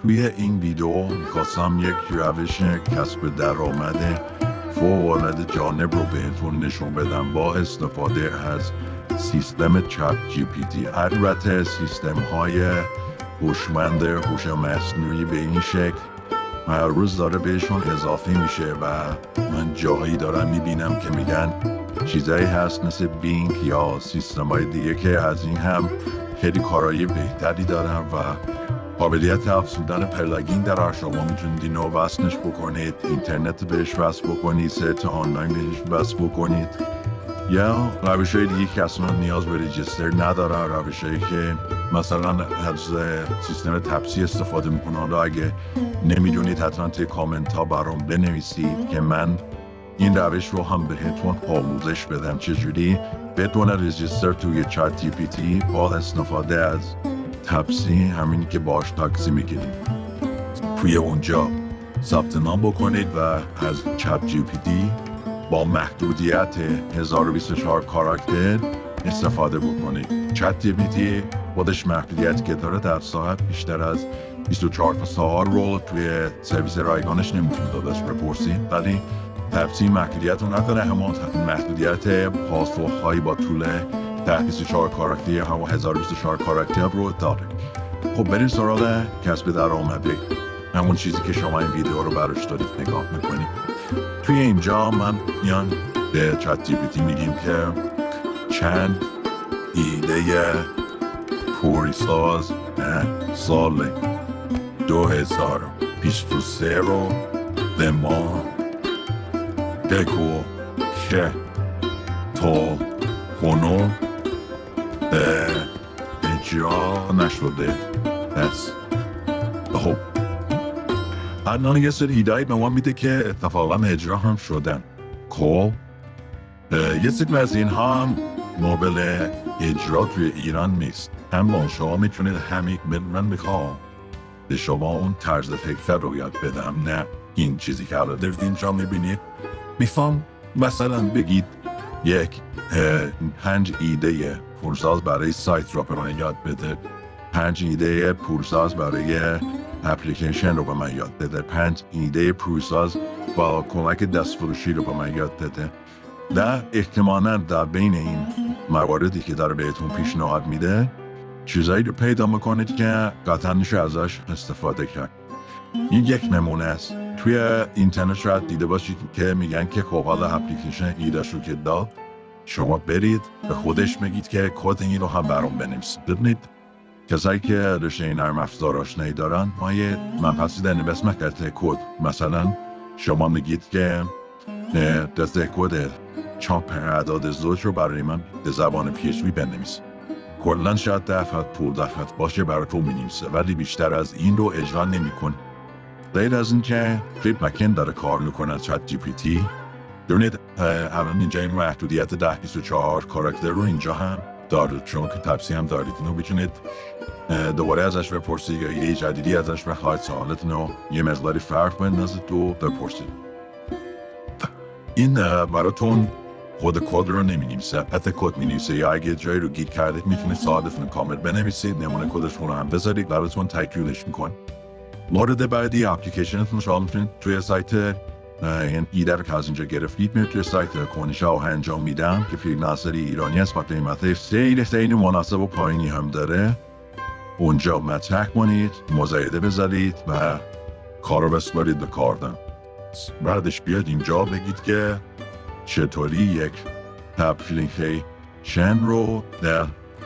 توی این ویدیو میخواستم یک روش کسب درآمد فوق‌العاده جالب رو بهتون نشون بدم با استفاده از سیستم چت جی پی تی. البته سیستم های هوشمند هوش مصنوعی به این شکل هر روز داره بهشون اضافه میشه و من جایی دارم میبینم که میگن چیزایی هست مثل بینگ یا سیستم های دیگه که از این هم خیلی کارایی بهتری دارن و قابلیت افزودن پلاگین داره. شما میتونید اینو وصلش بکنید، اینترنت بهش وصل بکنید، سایت آنلاین بهش وصل بکنید، یا روش های دیگه که اصلا نیاز به رجیستر نداره، روش هایی که مثلا از سیستم تپسی استفاده میکنه. حالا اگه نمیدونید حتما توی کامنت ها برام بنویسید که من این روش رو هم بهتون آموزش بدم چجوری بدون رجیستر توی چت جی پی تی با استفاده از تپسی، همینی که باش تاکسی میگیریم، توی اونجا ثبت نام بکنید و از چت جی پی تی با محدودیت 1024 کاراکتر استفاده بکنید. چت جی پی تی خودش محدودیت که داره در ساعت بیشتر از 24 تا ساعت رو توی سرویس رایگانش نمیتونید دادش بپرسید، ولی تپسی محدودیت رو نداره، همون محدودیت پاسخ‌هایی با طول 1024 کاراکتر یا 1024 کاراکتر رو داره. خب بریم سراغ کسب درآمد، همون چیزی که شما این ویدیو رو براش دارید نگاه میکنید. توی اینجا من میان به چت جی پی تی میگیم که چند ایده پوریساز سال 2023 رو به ما بگو که تا کنون اجرا نشده است. خب الان یه سری ایده‌ای به ما میده که اتفاقا اجرا هم شدن. خب یه سری از اینها هم قابل اجرا توی ایران نیست، اما شما میتونید همین من میخوام به شما اون طرز فکر رو یاد بدم، نه این چیزی که الان دارید اینجا میبینید. میخوام مثلا بگید یک 5 ایده پولساز برای سایت رو به من یاد بده، 5 ایده پولساز برای اپلیکیشن رو به من یاد بده، 5 ایده پولساز با کمک دستفروشی رو به من یاد بده. و احتمالاً در بین این مواردی که داره بهتون پیشنهاد میده چیزایی رو پیدا میکنید که قطعا میشه ازش استفاده کرد. این یک نمونه است. توی اینترنت شاید دیده باشید که میگن که خب حالا اپلیکیشن ایده‌ش رو که داد، شما برید به خودش میگید که کد این رو هم برام بنویسید. ببینید کسایی که رشته نرم افزار آشنایی دارن، ما یه مبحثی داریم به اسم کد. مثلا شما میگید که دسته کد چاپ اعداد زوج رو برای من به زبان PHP بنویسید. کلا شاید 10 خط 15 خط باشه براتون مینویسه، ولی بیشتر از این رو اجرا نمیکنه. غیر از این که خیلی بک‌اند داره کار میکنه چت جی پی تی. ببینید الان اینجا این محدودیت 1024 کاراکتر رو اینجا هم داره، چون که تپسی هم دارید. اینو میتونید دوباره ازش بپرسید یا ایده جدیدی ازش بخواید، سوالتون رو یه مقداری فرق بندازید و بپرسید. این براتون خود کد رو نمی‌نویسه، پت کد می‌نویسه، یا اگه جایی رو گیر کردید میتونید سوالتون کامل بنویسید، نمونه کدشون رو هم بذارید، براتون تکمیلش می‌کنه. مورد بعدی اپلیکیشنتون شما میتونید توی سایت این ایده رو که از اینجا گرفتید میتونید توی سایت کنشا و انجام میدم که فیلم ناصری ایرانی است با قیمت خیلی مناسب و پایینی هم داره. اونجا مطرح کنید، مزایده بذارید و کار رو بسپارید به کاردن. بعدش بیاد اینجا بگید که چطوری یک اپلیکیشن رو در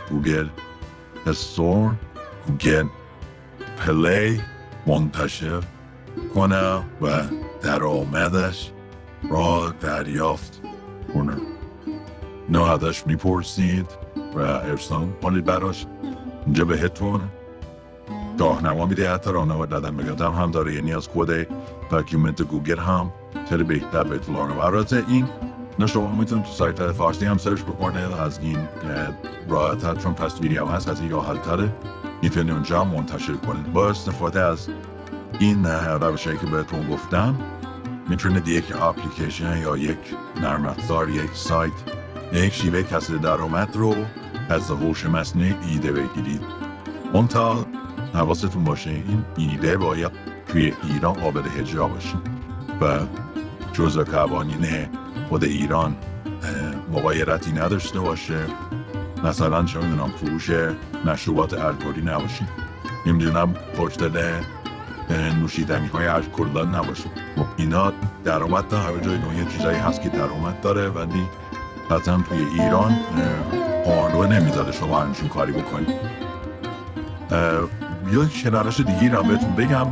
گوگل استور، گوگل پلی منتشر کنه و درآمدش را دریافت کنه. نه ازش میپرسید و ارسال کنید براش. اینجا بهتون راهنما میده، حتی راهنما دادن بگردم هم داره، یعنی از کد داکیومنت گوگل هم خیلی بهتر بهتون راهنما. البته این نه شما میتونید تو سایت فارسی هم سرچ بکنید از این راحت‌تر، چون تصویری هم هست، از این راحت‌تره میتونید اونجا منتشر کنید. با استفاده از این روشی که بهتون گفتم میتونید یک اپلیکیشن یا یک نرم افزار، یک سایت، یک شیوه کسب درآمد رو از هوش مصنوعی ایده بگیرید. منتها حواستون باشه این ایده باید توی ایران قابل اجرا باشه و جزء قوانین خود ایران مغایرتی نداشته باشه. مثلا چه میدونم فروش مشروبات الکلی نباشه، نمیدونم پشتل نوشیدنی های الکلی نباشه. اینا درآمد تا همه جای دنیا چیزایی هست که درآمد داره ولی قطعا توی ایران قانون نمیذاره شما همچین کاری بکنید. یا کنارش دیگه هم بهتون بگم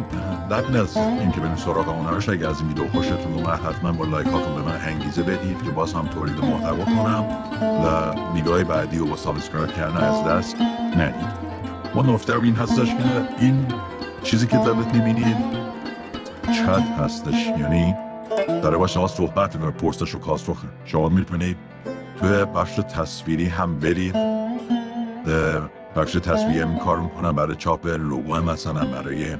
قبل از اینکه بریم سراغ اوناش، اگه از این ویدیو خوشتون اومد حتما با لایک هاتون به من انگیزه بدید که باز هم تولید محتوا کنم و ویدیوهای بعدی رو با سابسکرایب کردن از دست ندید. ما نکته این هستش که این چیزی که دارید میبینید چت هستش، یعنی داره با شما صحبت میکنه، پرسش و پاسخ. شما میتونید توی بخش تصویری هم برید، بخش تصویری هم کار میکنم برای چاپ لوگو، مثلا برای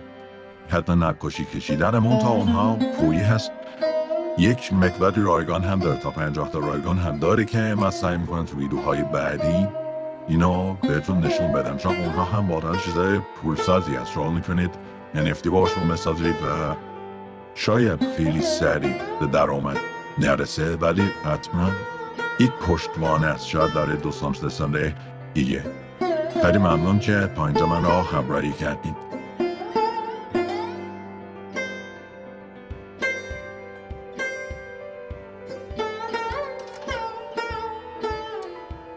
حتی نقاشی کشیدن تا اونها پولی هست. یک مقداری رایگان هم داره، تا 50 تا رایگان هم داره که من سعی میکنم تو ویدیوهای بعدی اینو بهتون نشون بدم، چون اونها هم واقعا چیزای پولسازی هست. شما میتونید NFT باشون بسازید و شاید خیلی سریع به درآمد نرسه ولی حتما یک پشتوانه است، شاید داره 2 سال 3 ساله دیگه. خیلی ممنون که تا اینجا من را همراهی کردید.